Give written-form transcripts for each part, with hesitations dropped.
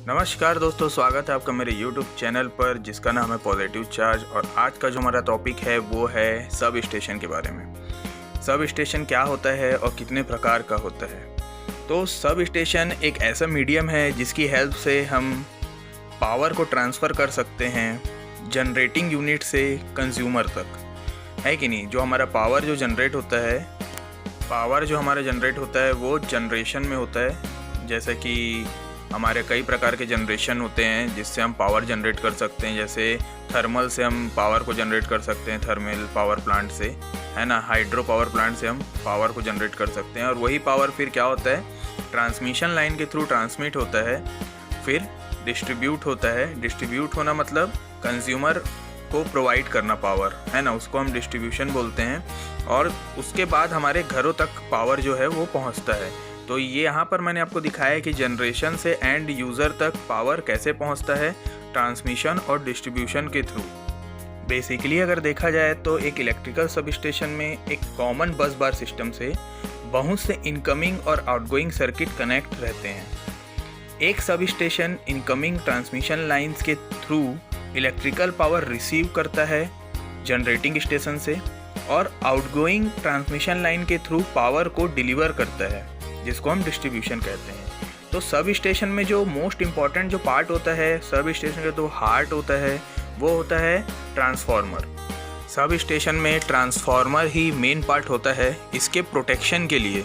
नमस्कार दोस्तों, स्वागत है आपका मेरे YouTube चैनल पर जिसका नाम है पॉजिटिव चार्ज। और आज का जो हमारा टॉपिक है वो है सब स्टेशन के बारे में। सब स्टेशन क्या होता है और कितने प्रकार का होता है। तो सब स्टेशन एक ऐसा मीडियम है जिसकी हेल्प से हम पावर को ट्रांसफ़र कर सकते हैं जनरेटिंग यूनिट से कंज्यूमर तक, है कि नहीं। जो हमारा पावर जो जनरेट होता है, पावर जो हमारा जनरेट होता है वो जनरेशन में होता है। जैसे कि हमारे कई प्रकार के जनरेशन होते हैं जिससे हम पावर जनरेट कर सकते हैं। जैसे थर्मल से हम पावर को जनरेट कर सकते हैं, थर्मल पावर प्लांट से, है ना। हाइड्रो पावर प्लांट से हम पावर को जनरेट कर सकते हैं। और वही पावर फिर क्या होता है, ट्रांसमिशन लाइन के थ्रू ट्रांसमिट होता है, फिर डिस्ट्रीब्यूट होता है। डिस्ट्रीब्यूट होना मतलब कंज्यूमर को प्रोवाइड करना पावर, है ना, उसको हम डिस्ट्रीब्यूशन बोलते हैं। और उसके बाद हमारे घरों तक पावर जो है वो पहुंचता है। तो ये यहाँ पर मैंने आपको दिखाया है कि जनरेशन से एंड यूज़र तक पावर कैसे पहुँचता है, ट्रांसमिशन और डिस्ट्रीब्यूशन के थ्रू। बेसिकली अगर देखा जाए तो एक इलेक्ट्रिकल सब स्टेशन में एक कॉमन बस बार सिस्टम से बहुत से इनकमिंग और आउटगोइंग सर्किट कनेक्ट रहते हैं। एक sub station incoming transmission lines के थ्रू इलेक्ट्रिकल पावर रिसीव करता है जनरेटिंग स्टेशन से और आउटगोइंग ट्रांसमिशन लाइन के थ्रू पावर को डिलीवर करता है, जिसको हम डिस्ट्रीब्यूशन कहते हैं। तो सब स्टेशन में जो मोस्ट इम्पॉर्टेंट जो पार्ट होता है, सब स्टेशन का जो हार्ट होता है वो होता है ट्रांसफार्मर। सब स्टेशन में ट्रांसफार्मर ही मेन पार्ट होता है। इसके प्रोटेक्शन के लिए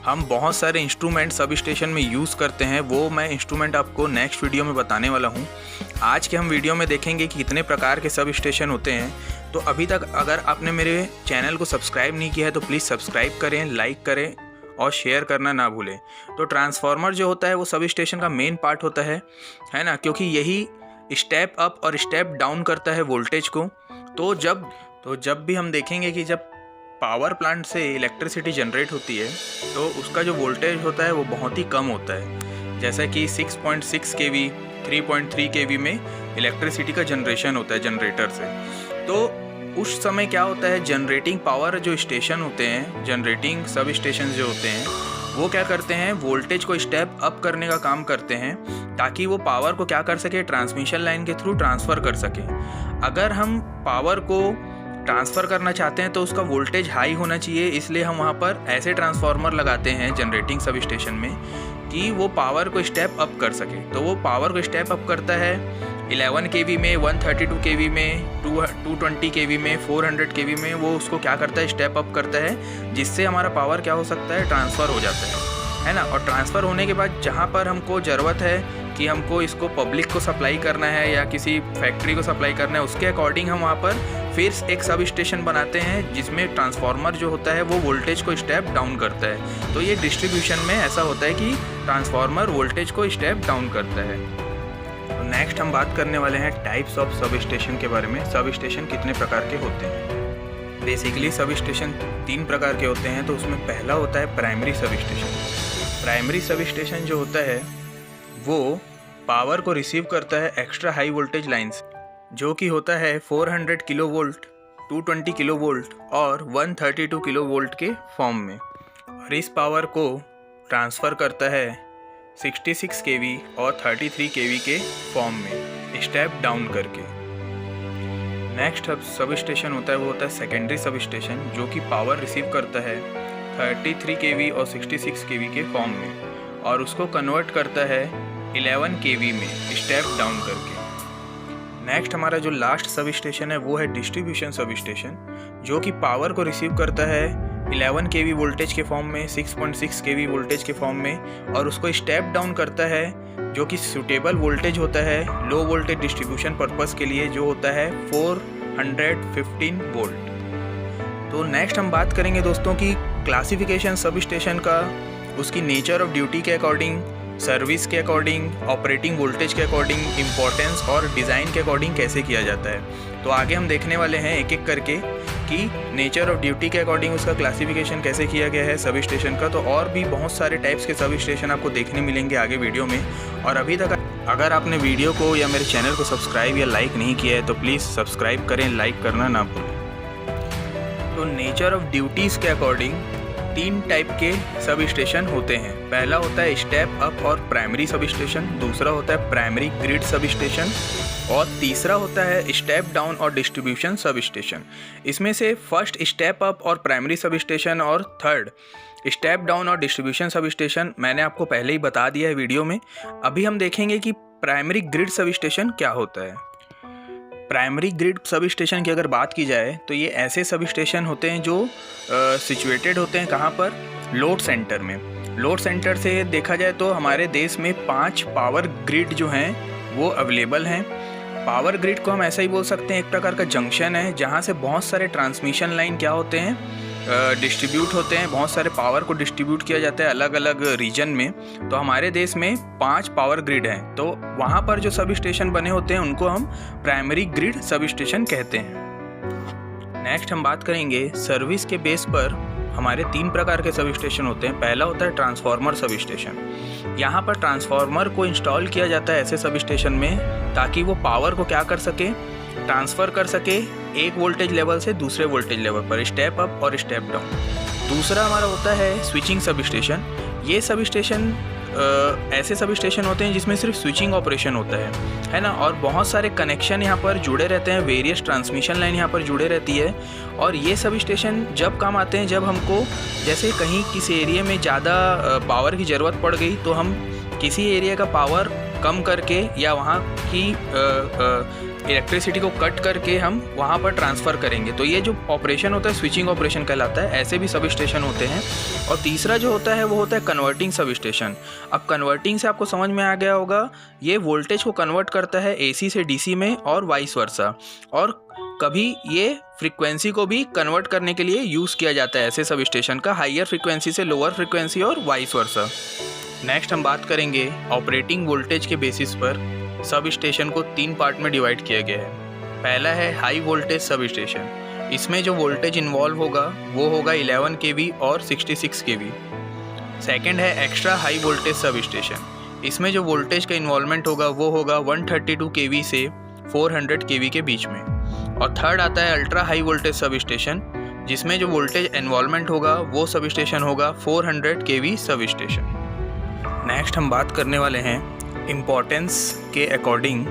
हम बहुत सारे इंस्ट्रूमेंट सब स्टेशन में यूज़ करते हैं। वो मैं इंस्ट्रूमेंट आपको नेक्स्ट वीडियो में बताने वाला हूँ। आज के हम वीडियो में देखेंगे कि कितने प्रकार के सब स्टेशन होते हैं। तो अभी तक अगर आपने मेरे चैनल को सब्सक्राइब नहीं किया है तो प्लीज़ सब्सक्राइब करें, लाइक करें और शेयर करना ना भूलें। तो ट्रांसफार्मर जो होता है वो सब स्टेशन का मेन पार्ट होता है ना, क्योंकि यही स्टेप अप और स्टेप डाउन करता है वोल्टेज को। तो जब भी हम देखेंगे कि जब पावर प्लांट से इलेक्ट्रिसिटी जनरेट होती है तो उसका जो वोल्टेज होता है वो बहुत ही कम होता है। जैसे कि 6.6 kV, 3.3 kV में इलेक्ट्रिसिटी का जनरेशन होता है जनरेटर से। तो उस समय क्या होता है, जनरेटिंग पावर जो स्टेशन होते हैं, जनरेटिंग सब स्टेशन जो होते हैं, वो क्या करते हैं, वोल्टेज को स्टेप अप करने का काम करते हैं ताकि वो पावर को क्या कर सके, ट्रांसमिशन लाइन के थ्रू ट्रांसफ़र कर सके। अगर हम पावर को ट्रांसफ़र करना चाहते हैं तो उसका वोल्टेज हाई होना चाहिए, इसलिए हम वहाँ पर ऐसे ट्रांसफार्मर लगाते हैं जनरेटिंग सब स्टेशन में कि वो पावर को स्टेप अप कर सके। तो वो पावर को स्टेप अप करता है 11 kV में, 132 kV में, 220 kV में, 400 kV में। वो उसको क्या करता है, स्टेप अप करता है, जिससे हमारा पावर क्या हो सकता है, ट्रांसफ़र हो जाता है ना। और ट्रांसफ़र होने के बाद जहाँ पर हमको ज़रूरत है कि हमको इसको पब्लिक को सप्लाई करना है या किसी फैक्ट्री को सप्लाई करना है, उसके अकॉर्डिंग हम वहाँ पर फिर एक सब स्टेशन बनाते हैं जिसमें ट्रांसफार्मर जो होता है वो वोल्टेज को स्टेप डाउन करता है। तो ये डिस्ट्रीब्यूशन में ऐसा होता है कि ट्रांसफार्मर वोल्टेज को स्टेप डाउन करता है। तो नेक्स्ट हम बात करने वाले हैं टाइप्स ऑफ सब स्टेशन के बारे में। सब स्टेशन कितने प्रकार के होते हैं। बेसिकली सब स्टेशन 3 प्रकार के होते हैं। तो उसमें पहला होता है primary sub station. Primary sub station जो होता है वो पावर को रिसीव करता है एक्स्ट्रा हाई वोल्टेज लाइन्स, जो कि होता है 400 किलो वोल्ट, 220 किलो वोल्ट और 132 किलो वोल्ट के फॉर्म में। और इस पावर को ट्रांसफ़र करता है 66 kV और 33 kV के फॉर्म में स्टेप डाउन करके। नेक्स्ट सब स्टेशन होता है वो होता है सेकेंडरी सब स्टेशन, जो कि पावर रिसीव करता है 33 kV और 66 kV के फॉर्म में और उसको कन्वर्ट करता है 11 kV में स्टेप डाउन करके। नेक्स्ट हमारा जो लास्ट सब स्टेशन है वो है डिस्ट्रीब्यूशन सब स्टेशन, जो कि पावर को रिसीव करता है 11 kV वोल्टेज के फॉर्म में, 6.6 kV वोल्टेज के फॉर्म में और उसको स्टेप डाउन करता है, जो कि सूटेबल वोल्टेज होता है लो वोल्टेज डिस्ट्रीब्यूशन पर्पस के लिए, जो होता है 415 वोल्ट। तो नेक्स्ट हम बात करेंगे दोस्तों की क्लासिफिकेशन सब स्टेशन का, उसकी नेचर ऑफ ड्यूटी के अकॉर्डिंग, सर्विस के अकॉर्डिंग, ऑपरेटिंग वोल्टेज के अकॉर्डिंग, इम्पोर्टेंस और डिज़ाइन के अकॉर्डिंग कैसे किया जाता है। तो आगे हम देखने वाले हैं एक एक करके कि नेचर ऑफ ड्यूटी के अकॉर्डिंग उसका क्लासिफिकेशन कैसे किया गया है सब स्टेशन का। तो और भी बहुत सारे टाइप्स के सब स्टेशन आपको देखने मिलेंगे आगे वीडियो में। और अभी तक अगर आपने वीडियो को या मेरे चैनल को सब्सक्राइब या लाइक नहीं किया है तो प्लीज़ सब्सक्राइब करें, लाइक करना ना भूलें। तो नेचर ऑफ ड्यूटीज़ के अकॉर्डिंग तीन टाइप के सब स्टेशन होते हैं। पहला होता है स्टेप अप और प्राइमरी सब स्टेशन, दूसरा होता है प्राइमरी ग्रिड सब स्टेशन और तीसरा होता है स्टेप डाउन और डिस्ट्रीब्यूशन सब स्टेशन। इसमें से फर्स्ट स्टेप अप और प्राइमरी सब स्टेशन और थर्ड स्टेप डाउन और डिस्ट्रीब्यूशन सब स्टेशन मैंने आपको पहले ही बता दिया है वीडियो में। अभी हम देखेंगे कि प्राइमरी ग्रिड सब स्टेशन क्या होता है। प्राइमरी ग्रिड सब स्टेशन की अगर बात की जाए तो ये ऐसे सब स्टेशन होते हैं जो सिचुएटेड होते हैं कहाँ पर, लोड सेंटर में। लोड सेंटर से देखा जाए तो हमारे देश में 5 पावर ग्रिड जो हैं वो अवेलेबल हैं। पावर ग्रिड को हम ऐसा ही बोल सकते हैं, एक प्रकार का जंक्शन है जहाँ से बहुत सारे ट्रांसमिशन लाइन क्या होते हैं, डिस्ट्रीब्यूट होते हैं। बहुत सारे पावर को डिस्ट्रीब्यूट किया जाता है अलग अलग रीजन में। तो हमारे देश में 5 पावर ग्रिड हैं, तो वहाँ पर जो सब स्टेशन बने होते हैं उनको हम प्राइमरी ग्रिड सब स्टेशन कहते हैं। नेक्स्ट हम बात करेंगे सर्विस के बेस पर हमारे 3 प्रकार के सब स्टेशन होते हैं। पहला होता है ट्रांसफार्मर सब स्टेशन। यहाँ पर ट्रांसफार्मर को इंस्टॉल किया जाता है ऐसे सब स्टेशन में ताकि वो पावर को क्या कर सके, ट्रांसफ़र कर सके एक वोल्टेज लेवल से दूसरे वोल्टेज लेवल पर, स्टेप अप और स्टेप डाउन। दूसरा हमारा होता है स्विचिंग सब स्टेशन। ये सब स्टेशन ऐसे सब स्टेशन होते हैं जिसमें सिर्फ स्विचिंग ऑपरेशन होता है ना, और बहुत सारे कनेक्शन यहाँ पर जुड़े रहते हैं, वेरियस ट्रांसमिशन लाइन यहाँ पर जुड़े रहती है। और ये सब स्टेशन जब काम आते हैं जब हमको जैसे कहीं किसी एरिया में ज़्यादा पावर की ज़रूरत पड़ गई तो हम किसी एरिया का पावर कम करके या वहाँ की इलेक्ट्रिसिटी को कट करके हम वहाँ पर ट्रांसफ़र करेंगे, तो ये जो ऑपरेशन होता है स्विचिंग ऑपरेशन कहलाता है। ऐसे भी सब स्टेशन होते हैं। और तीसरा जो होता है वो होता है कन्वर्टिंग सब स्टेशन। अब कन्वर्टिंग से आपको समझ में आ गया होगा, ये वोल्टेज को कन्वर्ट करता है AC से DC में और वाइस वर्सा, और कभी ये फ्रीक्वेंसी को भी कन्वर्ट करने के लिए यूज़ किया जाता है ऐसे सब स्टेशन का, हाइयर फ्रीक्वेंसी से लोअर फ्रीक्वेंसी और वाइस वर्सा। नेक्स्ट हम बात करेंगे ऑपरेटिंग वोल्टेज के बेसिस पर सब स्टेशन को 3 पार्ट में डिवाइड किया गया है। पहला है हाई वोल्टेज सब स्टेशन। इसमें जो वोल्टेज इन्वॉल्व होगा वो होगा 11 kV और 66 kV। सेकंड है extra high voltage sub station. इसमें जो वोल्टेज का इन्वॉल्वमेंट होगा वो होगा 132 kV से 400 kV के बीच में। और थर्ड आता है ultra high voltage sub station, जिसमें जो वोल्टेज इन्वॉल्वमेंट होगा वो सब स्टेशन होगा 400 kV सब स्टेशन। नेक्स्ट हम बात करने वाले हैं इम्पोर्टेंस के अकॉर्डिंग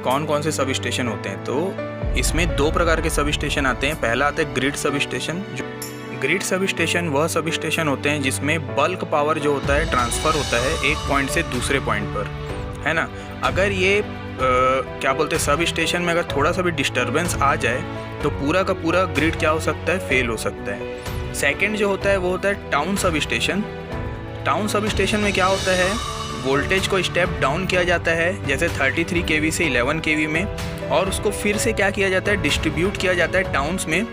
कौन कौन से सब स्टेशन होते हैं। तो इसमें 2 प्रकार के सब स्टेशन आते हैं। पहला आता है grid sub station. Grid sub station वह सब स्टेशन होते हैं जिसमें बल्क पावर जो होता है ट्रांसफ़र होता है एक पॉइंट से दूसरे पॉइंट पर, है ना। अगर ये क्या बोलते हैं सब स्टेशन में अगर थोड़ा सा भी डिस्टर्बेंस आ जाए तो पूरा का पूरा ग्रिड क्या हो सकता है, फेल हो सकता है। सेकेंड जो होता है वो होता है town sub station. Town sub station में क्या होता है, वोल्टेज को स्टेप डाउन किया जाता है जैसे 33 kV से 11 kV में, और उसको फिर से क्या किया जाता है, डिस्ट्रीब्यूट किया जाता है टाउन्स में।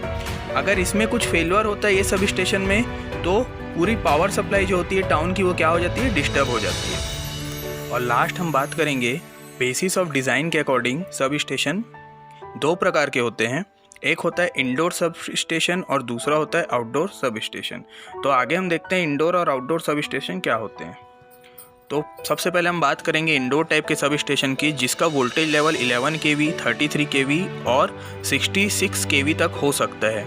अगर इसमें कुछ फेलियर होता है ये सब स्टेशन में तो पूरी पावर सप्लाई जो होती है टाउन की वो क्या हो जाती है, डिस्टर्ब हो जाती है। और लास्ट हम बात करेंगे बेसिस ऑफ डिज़ाइन के अकॉर्डिंग सब स्टेशन 2 प्रकार के होते हैं। एक होता है इंडोर सब स्टेशन और दूसरा होता है आउटडोर सब स्टेशन। तो आगे हम देखते हैं इंडोर और आउटडोर सब स्टेशन क्या होते हैं। तो सबसे पहले हम बात करेंगे इंडोर टाइप के सब स्टेशन की, जिसका वोल्टेज लेवल 11 kV, 33 kV और 66 kV तक हो सकता है।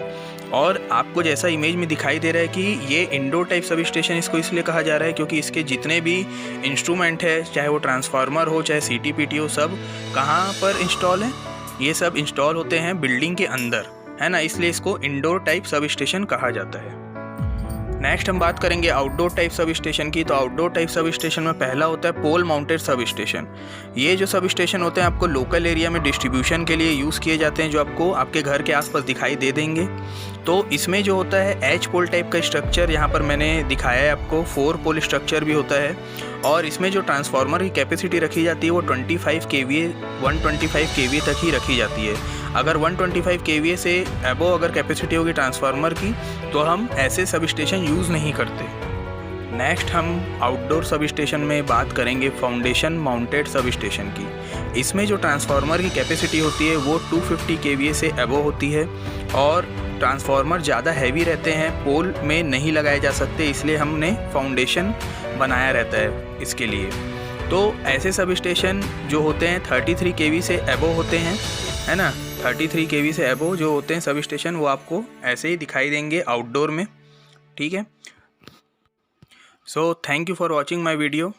और आपको जैसा इमेज में दिखाई दे रहा है कि ये इंडोर टाइप सब स्टेशन इसको इसलिए कहा जा रहा है क्योंकि इसके जितने भी इंस्ट्रूमेंट है, चाहे वो ट्रांसफार्मर हो चाहे CT-PT हो, सब कहाँ पर इंस्टॉल है, ये सब इंस्टॉल होते हैं बिल्डिंग के अंदर, है ना। इसलिए इसको इंडोर टाइप सब स्टेशन कहा जाता है। नेक्स्ट हम बात करेंगे आउटडोर टाइप सब स्टेशन की। तो आउटडोर टाइप सब स्टेशन में पहला होता है पोल माउंटेड सब स्टेशन। ये जो सब स्टेशन होते हैं आपको लोकल एरिया में डिस्ट्रीब्यूशन के लिए यूज़ किए जाते हैं, जो आपको आपके घर के आसपास दिखाई दे देंगे। तो इसमें जो होता है H पोल टाइप का स्ट्रक्चर यहाँ पर मैंने दिखाया है आपको, 4 पोल स्ट्रक्चर भी होता है। और इसमें जो ट्रांसफार्मर की कैपेसिटी रखी जाती है वो 25 kVA 125 kVA तक ही रखी जाती है। अगर 125 kVA से अबव अगर कैपेसिटी होगी ट्रांसफार्मर की तो हम ऐसे सब स्टेशन यूज़ नहीं करते। नेक्स्ट हम आउटडोर सब स्टेशन में बात करेंगे फाउंडेशन माउंटेड सब स्टेशन की। इसमें जो ट्रांसफार्मर की कैपेसिटी होती है वो 250 kVA से अबव होती है और ट्रांसफार्मर ज़्यादा हैवी रहते हैं, पोल में नहीं लगाए जा सकते, इसलिए हमने फाउंडेशन बनाया रहता है इसके लिए। तो ऐसे सब स्टेशन जो होते हैं 33 kV से अबव होते हैं, है ना। 33 kV से अबव जो होते हैं सब स्टेशन वो आपको ऐसे ही दिखाई देंगे आउटडोर में, ठीक है। So thank you for watching my video.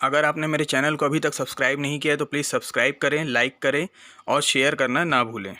अगर आपने मेरे चैनल को अभी तक सब्सक्राइब नहीं किया है तो प्लीज़ सब्सक्राइब करें, लाइक करें और शेयर करना ना भूलें।